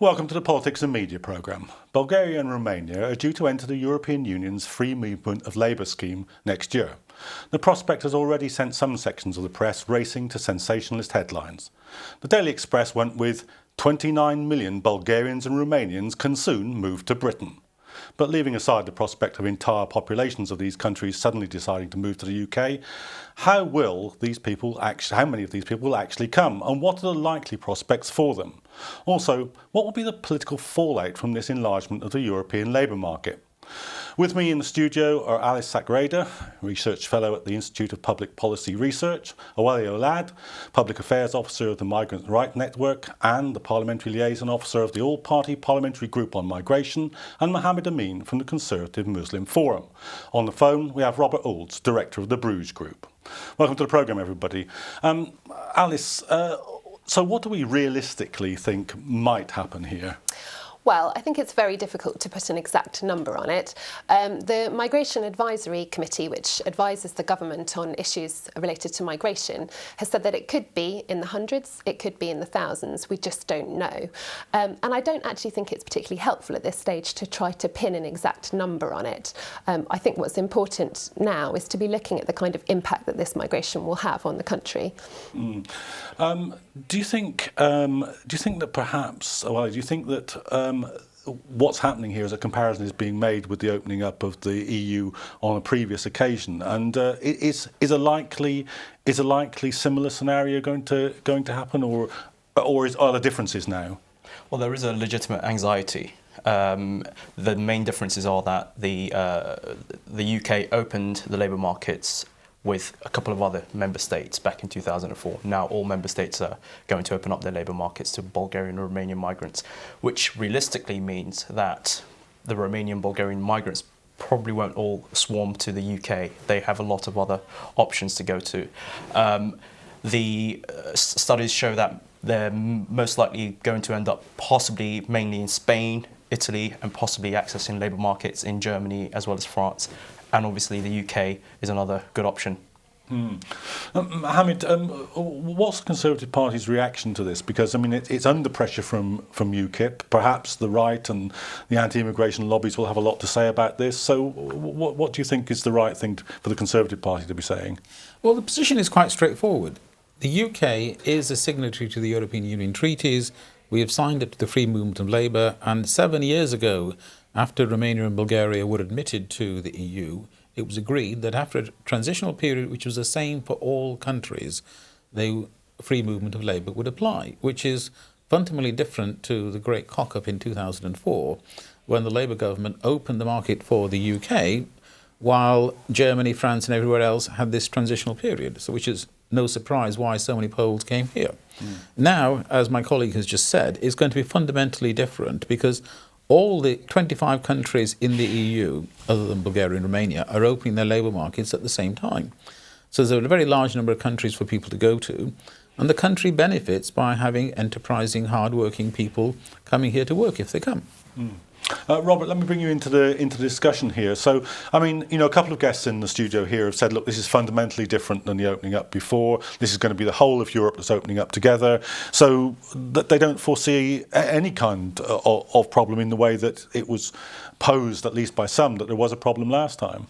Welcome to the Politics and Media programme. Bulgaria and Romania are due to enter the European Union's free movement of labour scheme next year. The prospect has already sent some sections of the press racing to sensationalist headlines. The Daily Express went with 29 million Bulgarians and Romanians can soon move to Britain. But leaving aside the prospect of entire populations of these countries suddenly deciding to move to the UK, how many of these people will actually come, and what are the likely prospects for them? Also, what will be the political fallout from this enlargement of the European labour market? With me in the studio are Sachrajda, Research Fellow at the Institute of Public Policy Research, Awale Olad, Public Affairs Officer of the Migrant Rights Network and the Parliamentary Liaison Officer of the All-Party Parliamentary Group on Migration, and Mohammed Amin from the Conservative Muslim Forum. On the phone we have Robert Olds, Director of the Bruges Group. Welcome to the programme, everybody. Alice, so what do we realistically think might happen here? Well, I think it's very difficult to put an exact number on it. The Migration Advisory Committee, which advises the government on issues related to migration, has said that it could be in the hundreds, it could be in the thousands, we just don't know. And I don't actually think it's particularly helpful at this stage to try to pin an exact number on it. I think what's important now is to be looking at the kind of impact that this migration will have on the country. Do you think that perhaps, well, do you think that what's happening here is a comparison is being made with the opening up of the EU on a previous occasion, and is a likely similar scenario going to happen, or are there differences now? Well, there is a legitimate anxiety. The main differences are that the UK opened the labour markets with a couple of other member states back in 2004. Now all member states are going to open up their labour markets to Bulgarian and Romanian migrants, which realistically means that the Romanian Bulgarian migrants probably won't all swarm to the UK. They have a lot of other options to go to. The studies show that they're most likely going to end up possibly mainly in Spain, Italy, and possibly accessing labour markets in Germany as well as France. And obviously the UK is another good option. Mohammed, what's the Conservative Party's reaction to this? Because, I mean, it's under pressure from UKIP. Perhaps the right and the anti-immigration lobbies will have a lot to say about this. So what do you think is the right thing for the Conservative Party to be saying? Well, the position is quite straightforward. The UK is a signatory to the European Union treaties. We have signed up to the free movement of labour, and 7 years ago, after Romania and Bulgaria were admitted to the EU, it was agreed that after a transitional period which was the same for all countries, the free movement of labour would apply, which is fundamentally different to the great cock-up in 2004, when the Labour government opened the market for the UK, while Germany, France and everywhere else had this transitional period, so which is no surprise why so many Poles came here. Now, as my colleague has just said, it's going to be fundamentally different, because all the 25 countries in the EU, other than Bulgaria and Romania, are opening their labour markets at the same time. So there's a very large number of countries for people to go to, and the country benefits by having enterprising, hard-working people coming here to work if they come. Robert, let me bring you into the discussion here. So, I mean, you know, a couple of guests in the studio here have said, look, this is fundamentally different than the opening up before. This is going to be the whole of Europe that's opening up together. So that they don't foresee any kind of problem in the way that it was posed, at least by some, that there was a problem last time.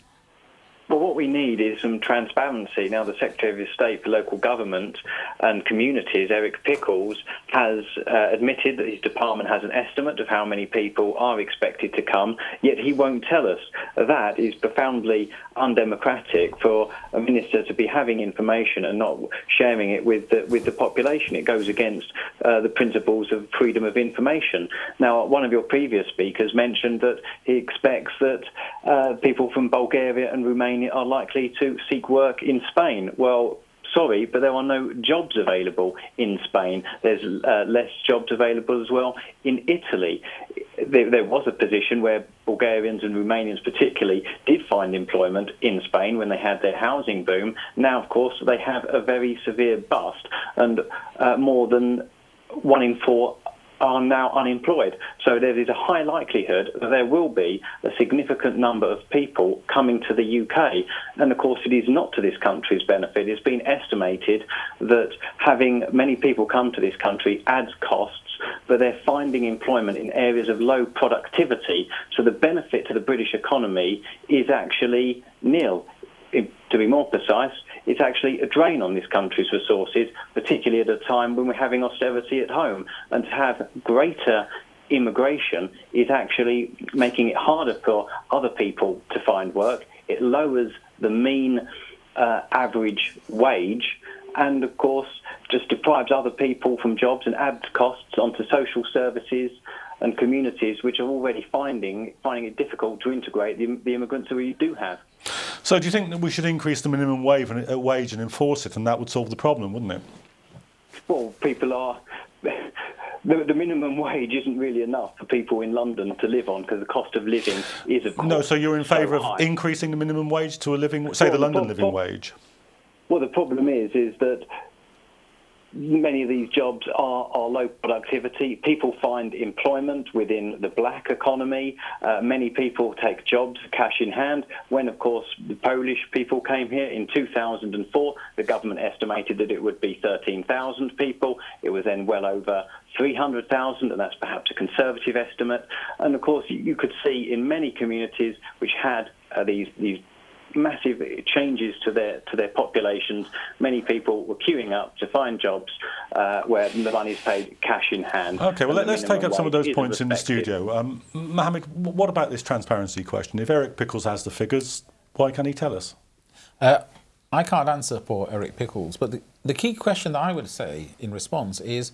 Well, what we need is some transparency. Now, the Secretary of State for Local Government and Communities, Eric Pickles, has admitted that his department has an estimate of how many people are expected to come, yet he won't tell us. That is profoundly undemocratic for a minister to be having information and not sharing it with the population. It goes against the principles of freedom of information. Now, one of your previous speakers mentioned that he expects that people from Bulgaria and Romania are likely to seek work in Spain. Well, sorry, but there are no jobs available in Spain. There's less jobs available as well in Italy. There was a position where Bulgarians and Romanians particularly did find employment in Spain when they had their housing boom. Now, of course, they have a very severe bust, and more than 1 in 4 are now unemployed. So there is a high likelihood that there will be a significant number of people coming to the UK. And of course, it is not to this country's benefit. It's been estimated that having many people come to this country adds costs but they're finding employment in areas of low productivity. So the benefit to the British economy is actually nil. To be more precise, it's actually a drain on this country's resources, particularly at a time when we're having austerity at home. And to have greater immigration is actually making it harder for other people to find work. It lowers the mean average wage, and of course just deprives other people from jobs and adds costs onto social services and communities which are already finding it difficult to integrate the immigrants that we do have. So do you think that we should increase the minimum wage and enforce it, and that would solve the problem, wouldn't it? Well, people are... The minimum wage isn't really enough for people in London to live on, because the cost of living is, of course, no, so you're in favour so of increasing the minimum wage to a living, say, the London living wage? Well, the problem is that many of these jobs are low productivity. People find employment within the black economy. Many people take jobs cash in hand. When, of course, the Polish people came here in 2004, the government estimated that it would be 13,000 people. It was then well over 300,000, and that's perhaps a conservative estimate. And, of course, you could see in many communities which had these massive changes to their populations, many people were queuing up to find jobs where the money is paid cash in hand. OK, well, let's take up some of those points in the studio. Mohammed, what about this transparency question? If Eric Pickles has the figures, why can't he tell us? I can't answer for Eric Pickles, but the key question that I would say in response is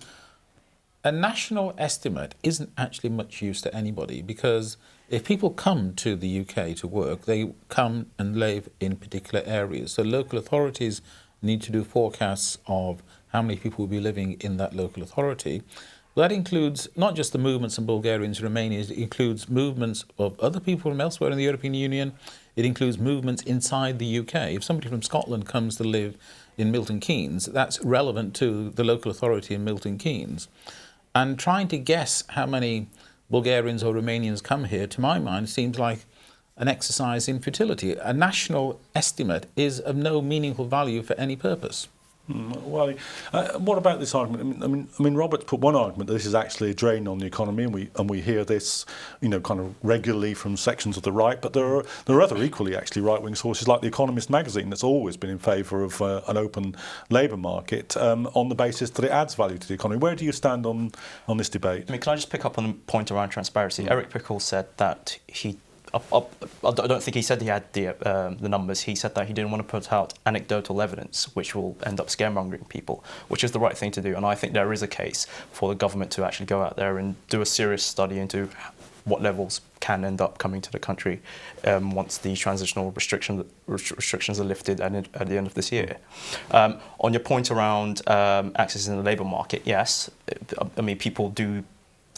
a national estimate isn't actually much use to anybody, because if people come to the UK to work, they come and live in particular areas. So local authorities need to do forecasts of how many people will be living in that local authority. That includes not just the movements of Bulgarians and Romanians, it includes movements of other people from elsewhere in the European Union. It includes movements inside the UK. If somebody from Scotland comes to live in Milton Keynes, that's relevant to the local authority in Milton Keynes. And trying to guess how many Bulgarians or Romanians come here, to my mind, seems like an exercise in futility. A national estimate is of no meaningful value for any purpose. Well, what about this argument? I mean, Robert's put one argument that this is actually a drain on the economy, and we hear this, kind of regularly from sections of the right. But there are other equally actually right-wing sources, like The Economist magazine, that's always been in favour of an open labour market on the basis that it adds value to the economy. Where do you stand on this debate? I mean, can I just pick up on the point around transparency? Eric Pickles said that I don't think he said he had the numbers. He said that he didn't want to put out anecdotal evidence, which will end up scaremongering people, which is the right thing to do. And I think there is a case for the government to actually go out there and do a serious study into what levels can end up coming to the country once the transitional restrictions are lifted at the end of this year. On your point around accessing the labour market, yes, I mean, people do.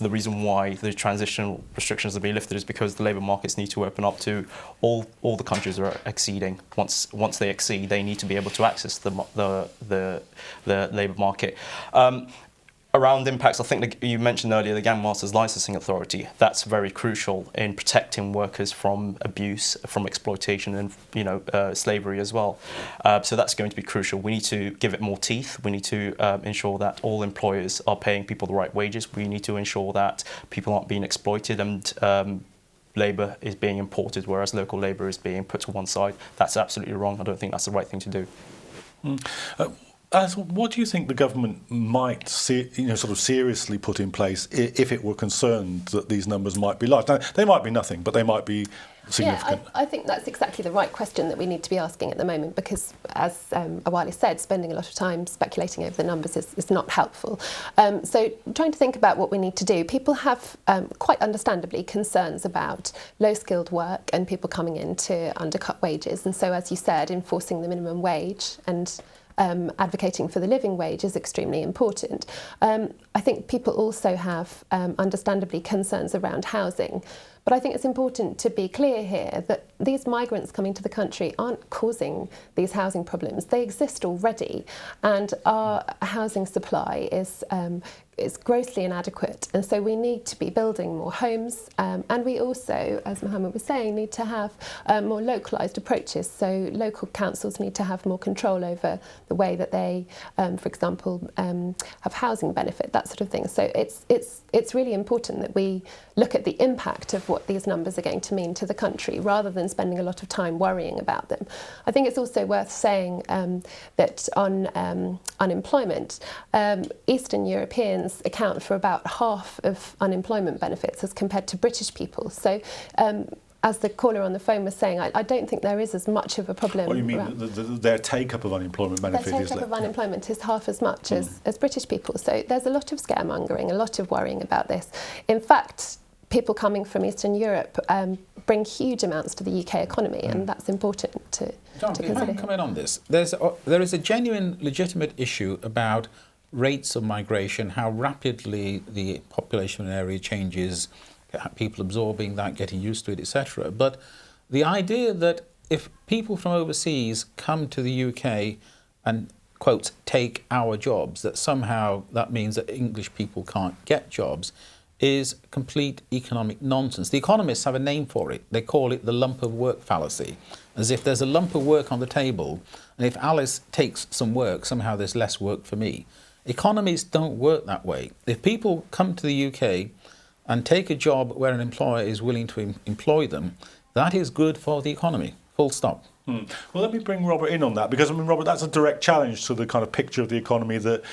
The reason why the transitional restrictions are being lifted is because the labour markets need to open up to all the countries that are exceeding. Once they exceed, they need to be able to access the labour market. Around impacts, I think that you mentioned earlier the Gang Masters Licensing Authority. That's very crucial in protecting workers from abuse, from exploitation, and slavery as well. So that's going to be crucial. We need to give it more teeth. We need to ensure that all employers are paying people the right wages. We need to ensure that people aren't being exploited and labour is being imported, whereas local labour is being put to one side. That's absolutely wrong. I don't think that's the right thing to do. What do you think the government might sort of seriously put in place if it were concerned that these numbers might be large? Now, they might be nothing, but they might be significant. Yeah, I think that's exactly the right question that we need to be asking at the moment, because, as Awale said, spending a lot of time speculating over the numbers is not helpful. So trying to think about what we need to do. People have, quite understandably, concerns about low-skilled work and people coming in to undercut wages. And so, as you said, enforcing the minimum wage and advocating for the living wage is extremely important. I think people also have, understandably, concerns around housing. But I think it's important to be clear here that these migrants coming to the country aren't causing these housing problems. They exist already, and our housing supply is is grossly inadequate, and so we need to be building more homes, and we also, as Mohammed was saying, need to have more localised approaches. So local councils need to have more control over the way that they, for example, have housing benefit, that sort of thing. So it's really important that we look at the impact of what these numbers are going to mean to the country, rather than spending a lot of time worrying about them. I think it's also worth saying that on unemployment, Eastern Europeans account for about half of unemployment benefits as compared to British people. So as the caller on the phone was saying, I don't think there is as much of a problem. What do you mean? Their take-up of unemployment benefit their take-up of unemployment is half as much as British people. So there's a lot of scaremongering, a lot of worrying about this. In fact, people coming from Eastern Europe bring huge amounts to the UK economy, and that's important to consider. If I can comment on this, there is a genuine, legitimate issue about rates of migration, how rapidly the population in an area changes, people absorbing that, getting used to it, etc. But the idea that if people from overseas come to the UK and, quote, take our jobs, that somehow that means that English people can't get jobs, is complete economic nonsense. The economists have a name for it. They call it the lump of work fallacy, as if there's a lump of work on the table, and if Alice takes some work, somehow there's less work for me. Economies don't work that way. If people come to the UK and take a job where an employer is willing to employ them, that is good for the economy, full stop. Well, let me bring Robert in on that, because I mean, Robert, that's a direct challenge to the kind of picture of the economy that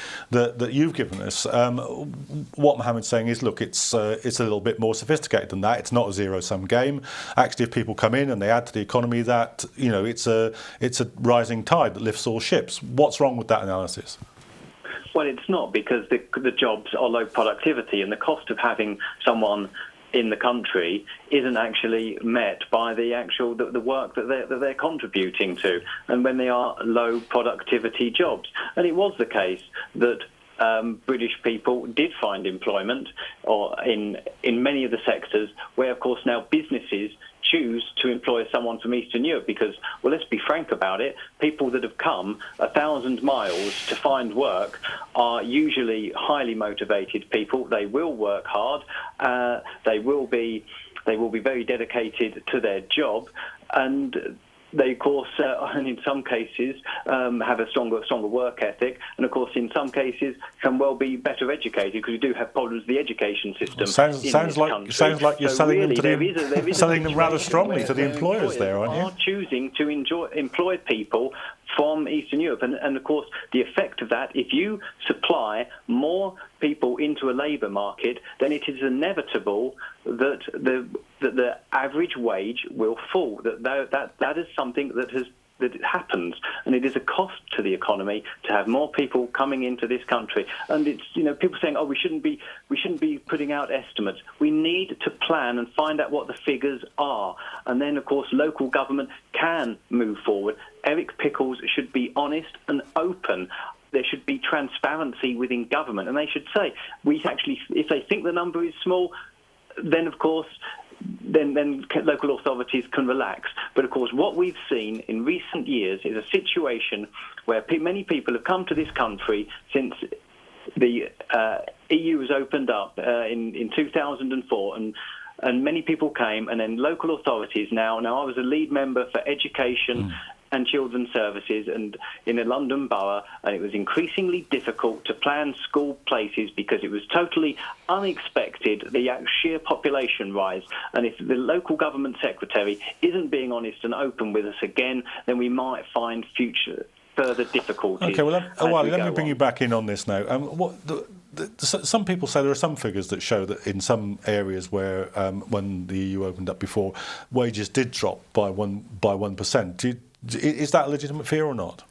you've given us. What Mohammed's saying is, look, it's a little bit more sophisticated than that. It's not a zero-sum game. Actually, if people come in and they add to the economy, that it's a rising tide that lifts all ships. What's wrong with that analysis? Well, it's not, because the jobs are low productivity, and the cost of having someone in the country isn't actually met by the work that they're contributing to, and when they are low productivity jobs. And it was the case that British people did find employment, or in many of the sectors where, of course, now businesses choose to employ someone from Eastern Europe, because, well, let's be frank about it, people that have come 1,000 miles to find work are usually highly motivated people. They will work hard. They will be very dedicated to their job, and they, of course, and in some cases have a stronger work ethic, and of course, in some cases, can well be better educated, because we do have problems with the education system. Sounds like you're selling them selling them rather strongly to the employers there, aren't you? Are choosing to employ people from Eastern Europe, and of course, the effect of that, if you supply more people into a labour market, then it is inevitable that the average wage will fall. That is something that happens, and it is a cost to the economy to have more people coming into this country. And it's people saying, oh, we shouldn't be putting out estimates. We need to plan and find out what the figures are, and then of course local government can move forward. Eric Pickles should be honest and open. There should be transparency within government, and they should say, if they think the number is small, then of course then local authorities can relax. But of course, what we've seen in recent years is a situation where many people have come to this country since the EU was opened up in 2004, and many people came, and then local authorities now I was a lead member for education and children's services, and in a London borough, and it was increasingly difficult to plan school places because it was totally unexpected, the sheer population rise. And if the local government secretary isn't being honest and open with us again, then we might find further difficulties. Okay, well, Awale, let me bring you back in on this now. Some people say there are some figures that show that in some areas where, when the EU opened up before, wages did drop by 1%. Is that a legitimate fear or not?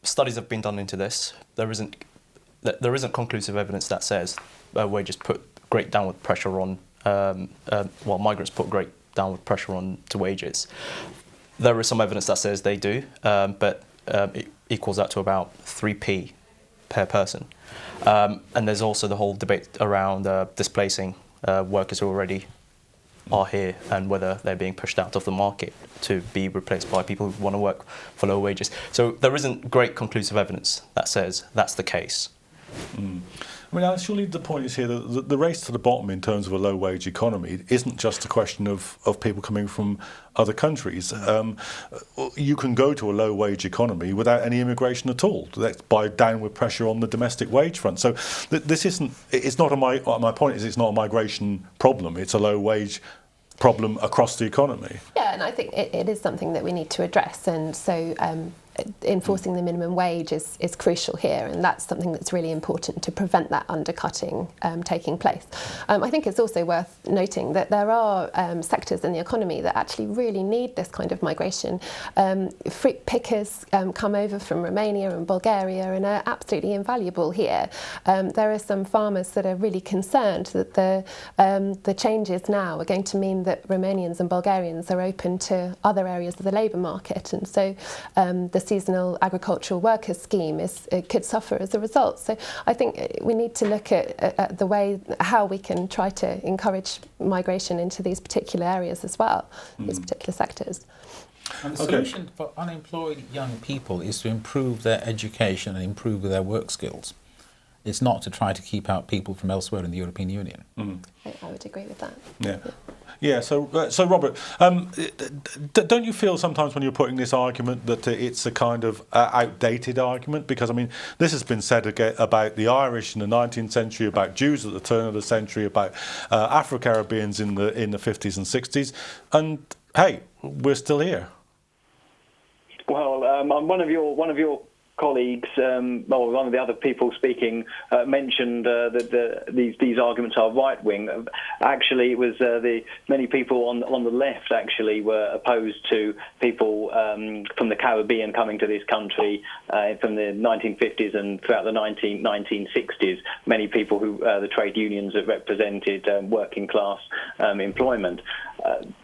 Studies have been done into this. There isn't conclusive evidence that says wages put great downward pressure on. Migrants put great downward pressure on to wages. There is some evidence that says they do, but it equals out to about 3p per person. And there's also the whole debate around displacing workers who already are here, and whether they're being pushed out of the market to be replaced by people who want to work for low wages. So there isn't great conclusive evidence that says that's the case. I mean, surely the point is here that the race to the bottom in terms of a low-wage economy isn't just a question of people coming from other countries. You can go to a low-wage economy without any immigration at all. That's by downward pressure on the domestic wage front. So this isn't. It's not my point is it's not a migration problem. It's a low-wage problem across the economy. Yeah, and I think it is something that we need to address, and so enforcing the minimum wage is crucial here, and that's something that's really important to prevent that undercutting taking place. I think it's also worth noting that there are sectors in the economy that actually really need this kind of migration. Fruit pickers come over from Romania and Bulgaria and are absolutely invaluable here. There are some farmers that are really concerned that the changes now are going to mean that Romanians and Bulgarians are open to other areas of the labour market, and so the seasonal agricultural workers scheme could suffer as a result. So I think we need to look at the way how we can try to encourage migration into these particular areas as well, these particular sectors. And the solution for unemployed young people is to improve their education and improve their work skills. It's not to try to keep out people from elsewhere in the European Union. I would agree with that. Yeah. Yeah, so Robert, don't you feel sometimes when you're putting this argument that it's a kind of outdated argument? Because, I mean, this has been said about the Irish in the 19th century, about Jews at the turn of the century, about Afro-Caribbeans in the 50s and 60s, and, hey, we're still here. Well, one of your colleagues, or one of the other people speaking, mentioned that these arguments are right-wing. Actually, it was many people on the left actually were opposed to people from the Caribbean coming to this country from the 1950s and throughout the 1960s. Many people who the trade unions that represented working class employment.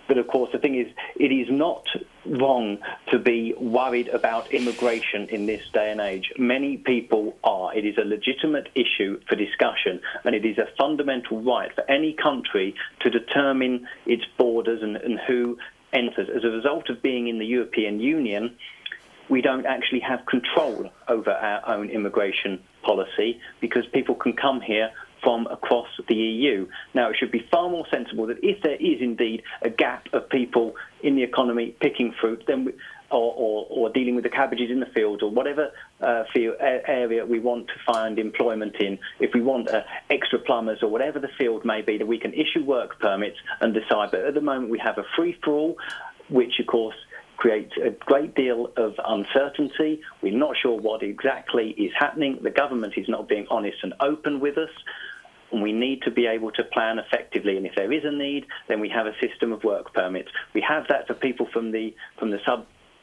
But of course, the thing is, it is not wrong to be worried about immigration in this day and age. Many people are. It is a legitimate issue for discussion, and it is a fundamental right for any country to determine its borders and who enters. As a result of being in the European Union, we don't actually have control over our own immigration policy because people can come here from across the EU. Now, it should be far more sensible that if there is indeed a gap of people in the economy picking fruit, then or dealing with the cabbages in the fields or whatever area we want to find employment in, if we want extra plumbers or whatever the field may be, that we can issue work permits and decide. But at the moment, we have a free-for-all, which, of course, creates a great deal of uncertainty. We're not sure what exactly is happening. The government is not being honest and open with us. And we need to be able to plan effectively. And if there is a need, then we have a system of work permits. We have that for people from the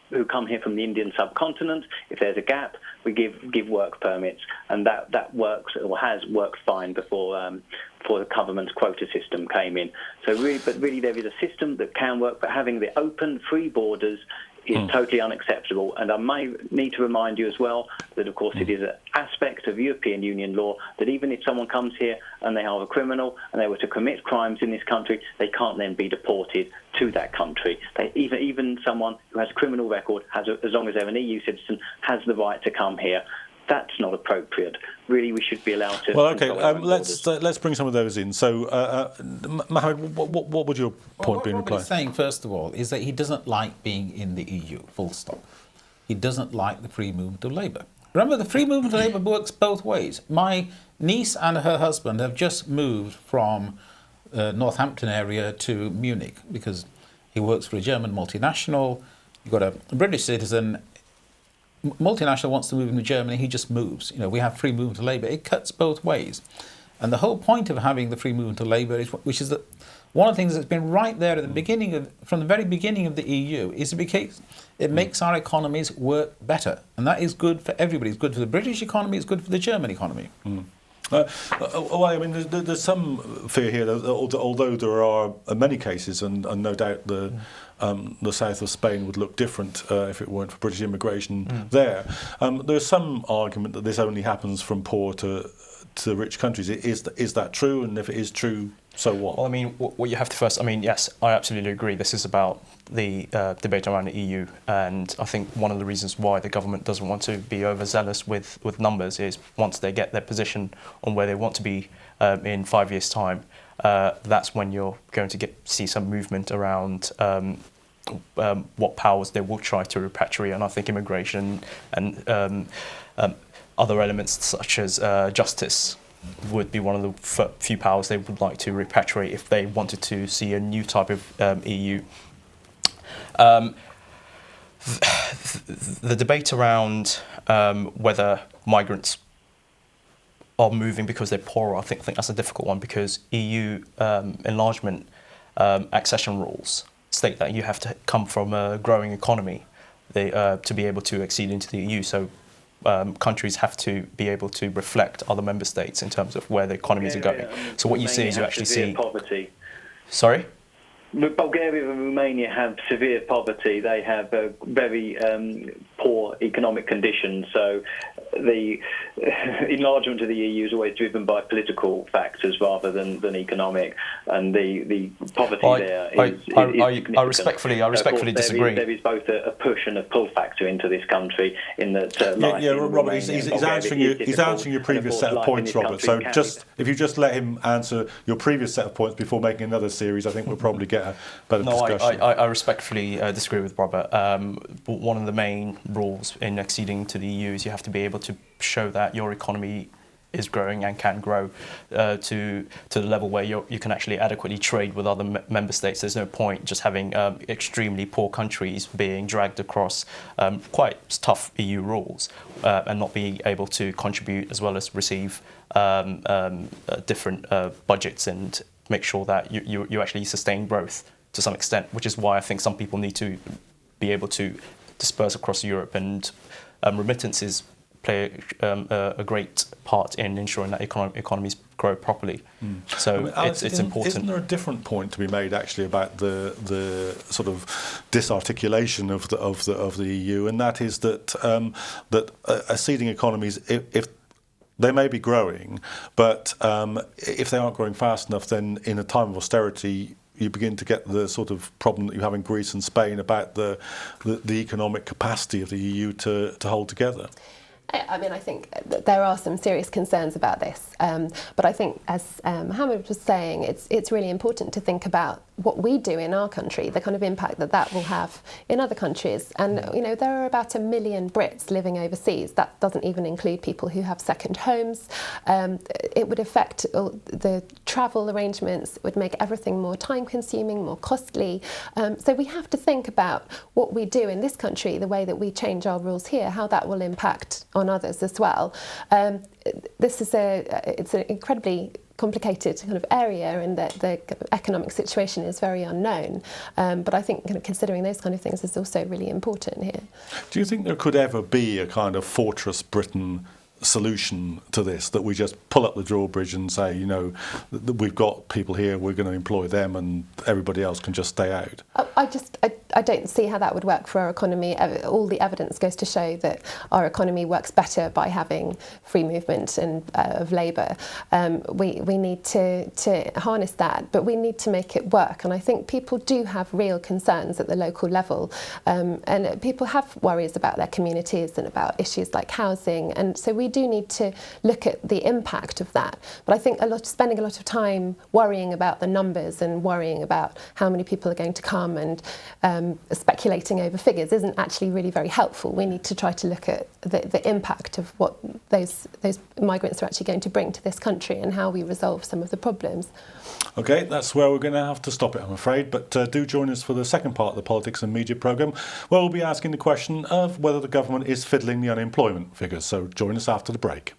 who come here from the Indian subcontinent. If there's a gap, we give work permits, and that works or has worked fine before the government's quota system came in. So really, there is a system that can work, but having the open, free borders is totally unacceptable. And I may need to remind you as well that, of course, it is an aspect of European Union law that even if someone comes here and they are a criminal and they were to commit crimes in this country, they can't then be deported to that country. Even someone who has a criminal record, as long as they're an EU citizen, has the right to come here. That's not appropriate. Really, we should be allowed to. Well, okay. Let's bring some of those in. So, Mohammed, what would your point be in reply? What he's saying, first of all, is that he doesn't like being in the EU. Full stop. He doesn't like the free movement of labour. Remember, the free movement of labour works both ways. My niece and her husband have just moved from Northampton area to Munich because he works for a German multinational. You've got a British citizen. Multinational wants to move into Germany, he just moves. You know, we have free movement of labour. It cuts both ways. And the whole point of having the free movement of labour is, which is that one of the things that's been right there at the beginning from the very beginning of the EU is because it makes our economies work better. And that is good for everybody. It's good for the British economy, it's good for the German economy. Well, I mean, there's some fear here, that although there are many cases, and no doubt the south of Spain would look different if it weren't for British immigration there. There's some argument that this only happens from poor to to rich countries. Is that true? And if it is true, so what? Well, I mean, what you have to first, I mean, yes, I absolutely agree. This is about the debate around the EU, and I think one of the reasons why the government doesn't want to be overzealous with numbers is once they get their position on where they want to be in 5 years' time, that's when you're going to see some movement around what powers they will try to repatriate. And I think immigration and other elements such as justice would be one of the few powers they would like to repatriate if they wanted to see a new type of EU. The debate around whether migrants are moving because they're poorer, I think that's a difficult one, because EU enlargement accession rules state that you have to come from a growing economy to be able to accede into the EU. So countries have to be able to reflect other member states in terms of where the economies are going. So what you see is you actually see poverty. Sorry? Bulgaria and Romania have severe poverty. They have very poor economic conditions. So the enlargement of the EU is always driven by political factors rather than economic. And the poverty is significant. I respectfully disagree. There is both a push and a pull factor into this country in that. Robert, he's answering your previous set of points, Robert. So if you just let him answer your previous set of points before making another series, I think we'll probably get a better discussion. I respectfully disagree with Robert. One of the main rules in acceding to the EU is you have to be able to show that your economy is growing and can grow to the level where you can actually adequately trade with other member states. There's no point just having extremely poor countries being dragged across quite tough EU rules and not being able to contribute as well as receive different budgets and make sure that you actually sustain growth to some extent, which is why I think some people need to be able to disperse across Europe, and remittances play a great part in ensuring that economies grow properly. So Alex, it's important. Isn't there a different point to be made actually about the sort of disarticulation of the EU, and that is that acceding economies, if they may be growing, but if they aren't growing fast enough, then in a time of austerity, you begin to get the sort of problem that you have in Greece and Spain about the economic capacity of the EU to hold together. I mean, I think that there are some serious concerns about this, but I think, as Mohammed was saying, it's really important to think about what we do in our country, the kind of impact that will have in other countries. And, you know, there are about 1 million Brits living overseas. That doesn't even include people who have second homes. It would affect the travel arrangements, it would make everything more time-consuming, more costly. So we have to think about what we do in this country, the way that we change our rules here, how that will impact on others as well. This is it's an incredibly complicated kind of area, and the economic situation is very unknown. But I think kind of considering those kind of things is also really important here. Do you think there could ever be a kind of Fortress Britain solution to this, that we just pull up the drawbridge and say, you know, we've got people here, we're going to employ them, and everybody else can just stay out? I don't see how that would work for our economy. All the evidence goes to show that our economy works better by having free movement and of labour. We need to harness that, but we need to make it work. And I think people do have real concerns at the local level, and people have worries about their communities and about issues like housing. And so we do need to look at the impact of that. But I think spending a lot of time worrying about the numbers and worrying about how many people are going to come and speculating over figures isn't actually really very helpful. We need to try to look at the impact of what those migrants are actually going to bring to this country and how we resolve some of the problems. OK, that's where we're going to have to stop it, I'm afraid. But do join us for the second part of the Politics and Media programme, where we'll be asking the question of whether the government is fiddling the unemployment figures. So join us after the break.